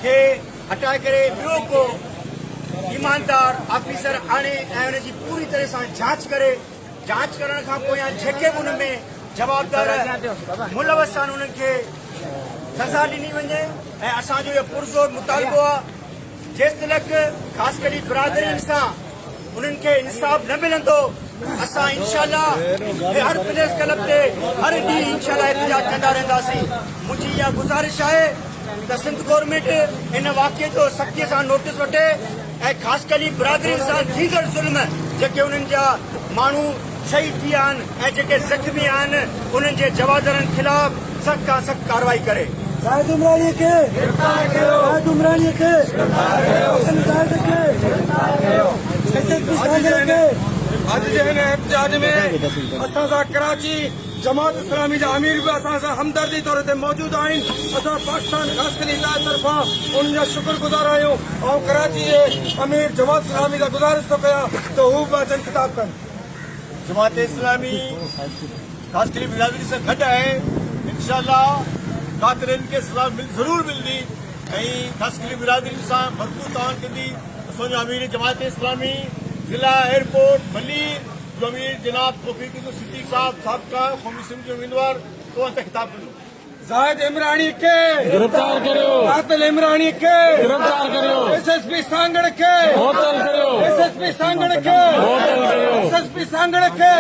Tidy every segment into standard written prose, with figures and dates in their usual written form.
کے हटाए करे ॿियो को ईमानदार ऑफिसर आणे ऐं हुनजी पूरी तरह सां जांच करे जांच करण खां पोइ या जेके बि हुन में जवाबदार मुलवस आहिनि उन्हनि खे सज़ा ॾिनी वञे ऐं असांजो इहो पुरज़ोर मुतालबो आहे जेसि तलक ख़ासि करे बिरादरीनि सां उन्हनि खे इंसाफ़ न मिलंदो असां इंशाअल्लाह हर प्रेस क्लब ते हर ॾींहुं इंशाअल्लाह एहतजाज कंदा रहंदासीं। मुंहिंजी इहा गुज़ारिश आहे त सिंध गवर्नमेंट इन वाक़िए जो सख़्तीअ सां नोटिस वठे ऐं ख़ासि करे बिरादरीनि सां थींदड़ ज़ुल्म जेके उन्हनि जा माण्हू शहीद थी विया आहिनि ऐं जेके ज़ख़्मी आहिनि उन्हनि जे जवाबदारनि ख़िलाफ़ सख़्त खां सख़्त कार्रवाई करे। शाहिद उमरानी के शाहिद उमरानी के अॼु जे हिन एहतजाज में असां सां कराची जमात इस्लामी जा अमीर भी असां सां हमदर्दी तौर ते मौजूद आहिनि। असां पाकिस्तान ख़ासि करे इलाही तरफ़ां उन्हनि जा शुक्रगुज़ार आहियूं ऐं कराची जे अमीर जमात इस्लामी जा गुज़ारिश थो कयां त हू बि अचनि ख़िताब कनि। जमात इस्लामी ख़ासि करे बिरादरी सां गॾु आहे इंशाअल्लाह कातिरनि खे सज़ा ज़रूरु मिलंदी ऐं ख़ासि करे बिरादरी सां भरपूर तान कंदी। असांजो अमीर जमात इस्लामी ज़िला एयरपोर्ट बली जो अमीर जनाब तौफीक सिद्दीक साहब साबिक़ा क़ौमी असेंबली उम्मीदवार तो अंत खिताब करूं। जाहिद इमरानी के गिरफ्तार करो, कातिल इमरानी के गिरफ्तार करो, एसएसपी सांगड़ के होटल करो, एसएसपी सांगड़ के होटल करो, एसएसपी सांगड़ के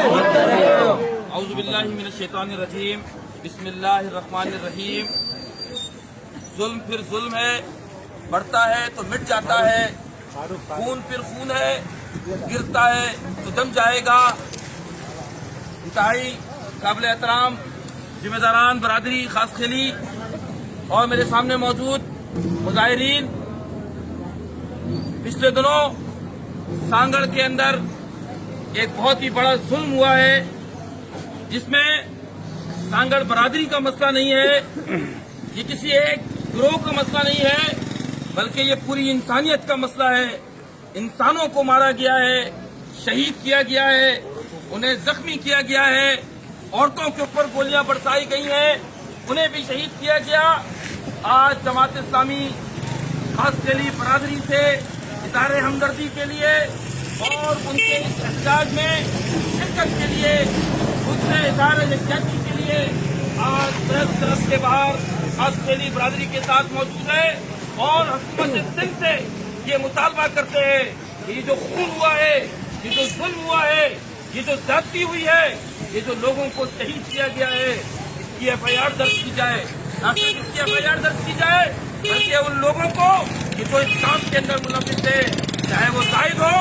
औज़ु बिल्लाहि मिनश शैतानिर रजीम बिस्मिल्लाहिर रहमानिर रहीम। जुल्म फिर जुल्म है, बढ़ता है तो मिट जाता है, खून फिर खून है, गिरता है तो दम जाएगा। इंतहाई काबिल एहतराम जिम्मेदारान बरादरी खास खेली और मेरे सामने मौजूद मुजाहिरीन, पिछले दिनों सांगड़ के अंदर एक बहुत ही बड़ा जुल्म हुआ है जिसमें सांगड़ बरादरी का मसला नहीं है, ये किसी एक गिरोह का मसला नहीं है, बल्कि ये पूरी इंसानियत का मसला है। इंसानों को मारा गया है, शहीद किया गया है, उन्हें जख्मी किया गया है, औरतों के ऊपर गोलियां बरसाई गई हैं, उन्हें भी शहीद किया गया। आज जमात इस्लामी खास कैली बरादरी से इदारे हमदर्दी के लिए और उनके इस एहतजाज में शिरकत के लिए दूसरे इदारे यकजहती के लिए आज प्रेस क्लब के बाहर खास कैली बरादरी के साथ मौजूद है और हुकूमत सिंध से ये मुतालबा करते हैं कि ये जो खून हुआ है, ये जो जुल्म हुआ है, ये जो ज्यादती हुई है, ये जो लोगों को शहीद किया गया है, इसकी एफआईआर दर्ज की जाए। न सिर्फ इसकी एफआईआर दर्ज की जाए बल्कि उन लोगों को कि जो इस काम के अंदर मुलविस है, चाहे वो जाहिद हो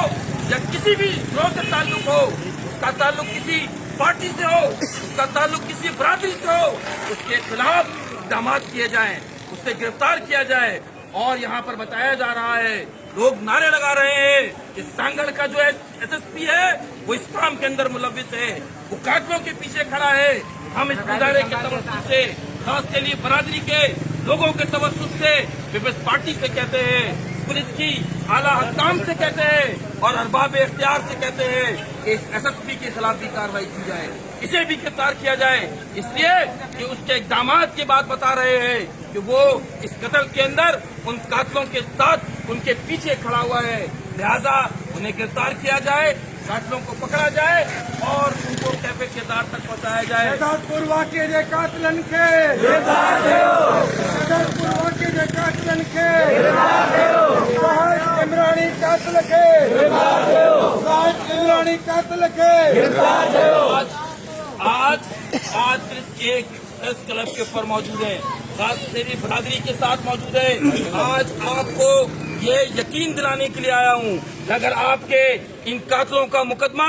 या किसी भी गिरोह से ताल्लुक हो, उसका ताल्लुक किसी पार्टी से हो, उसका ताल्लुक किसी बरादरी से हो, उसके खिलाफ इक़दाम किए जाएं, उससे गिरफ्तार किया जाए। और यहाँ पर बताया जा रहा है, लोग नारे लगा रहे हैं कि सांगड़ का जो एसएसपी है वो इस काम के अंदर मुलविस है, वो कातिलों के पीछे खड़ा है। हम इस इदारे के तवज्जुह से खास के लिए बरादरी के लोगों के तवज्जुह से पीपल्स पार्टी से कहते हैं, पुलिस की आला हकाम से कहते हैं और अरबाब इख्तियार से कहते हैं कि इस एसएसपी के खिलाफ भी कार्रवाई की जाए, इसे भी गिरफ्तार किया जाए, इसलिए कि उसके इक़दाम की बात बता रहे हैं कि वो इस कत्ल के अंदर उन कातिलों के साथ उनके पीछे खड़ा हुआ है। लिहाजा उन्हें गिरफ्तार किया जाए, कातिलों को पकड़ा जाए और उनको कैफे के दार तक पहुंचाया जाए। शहदादपुर वाक़े जे कातिलन खे शहदादपुर वाक़े जे कातिलन खे जाहिद इमरानी कातिल खे जाहिद इमरानी कातिल खे आज सिर्फ एक प्रेस क्लब के ऊपर मौजूद है, खास मेरी बरादरी के साथ मौजूद है। आज आपको ये यकीन दिलाने के लिए आया हूँ कि अगर आपके इन कातिलों का मुकदमा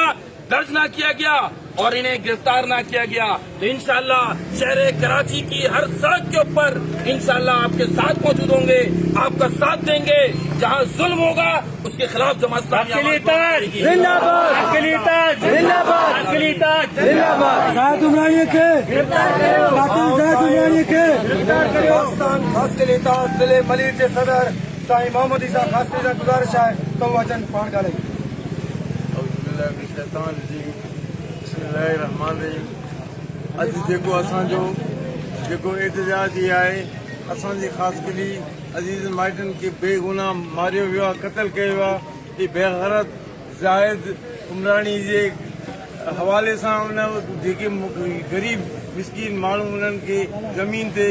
दर्ज ना किया गया और इन्हें गिरफ्तार ना किया गया तो इंशाअल्लाह शहर कराची की हर सड़क के ऊपर इंशाअल्लाह आपके साथ मौजूद होंगे, आपका साथ देंगे। जहाँ जुल्म होगा उसके खिलाफ जमात इस्लामी शाहिद उमरानी के गिरफ्तार करो, कातिल शाहिद उमरानी के गिरफ्तार करो। पाकिस्तान ख़ासि करे ज़िले मलीर जे सदर साईं मोहम्मद ईसा ख़ासि सां गुज़ारिश आहे त हू अचनि पाण ॻाल्हाइनि। अॼु जेको असांजो जेको एहतजाज आहे असांजे ख़ासि अज़ीज़ माइटनि खे बेगुनाह मारियो वियो आहे, क़तल कयो आहे। ही बेगरत ज़ाहिद उमराणी जे हवाले सां उन जेके ग़रीब मिसकीन माण्हू उन्हनि खे ज़मीन ते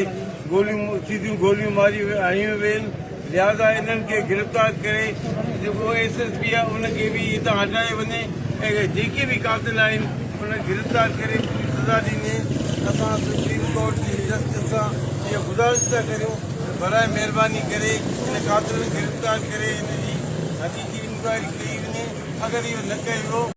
सीधियूं गोलियूं मारी हयूं वेयूं। लिहाज़ा इन्हनि खे गिरफ़्तार करे जेको SSP आहे उनखे बि हितां हटाए वञे ऐं जेके बि कातिल आहिनि उन गिरफ़्तार करे सज़ा ॾिने। असां सुप्रीम कोर्ट जी जस्टिस सां इहा गुज़ारिश था करियूं बराए महिरबानी करे इन कातिल गिरफ़्तार करे इन जी हक़ीक़ी इंक्वायरी कई वञे। अगरि इहो न कयो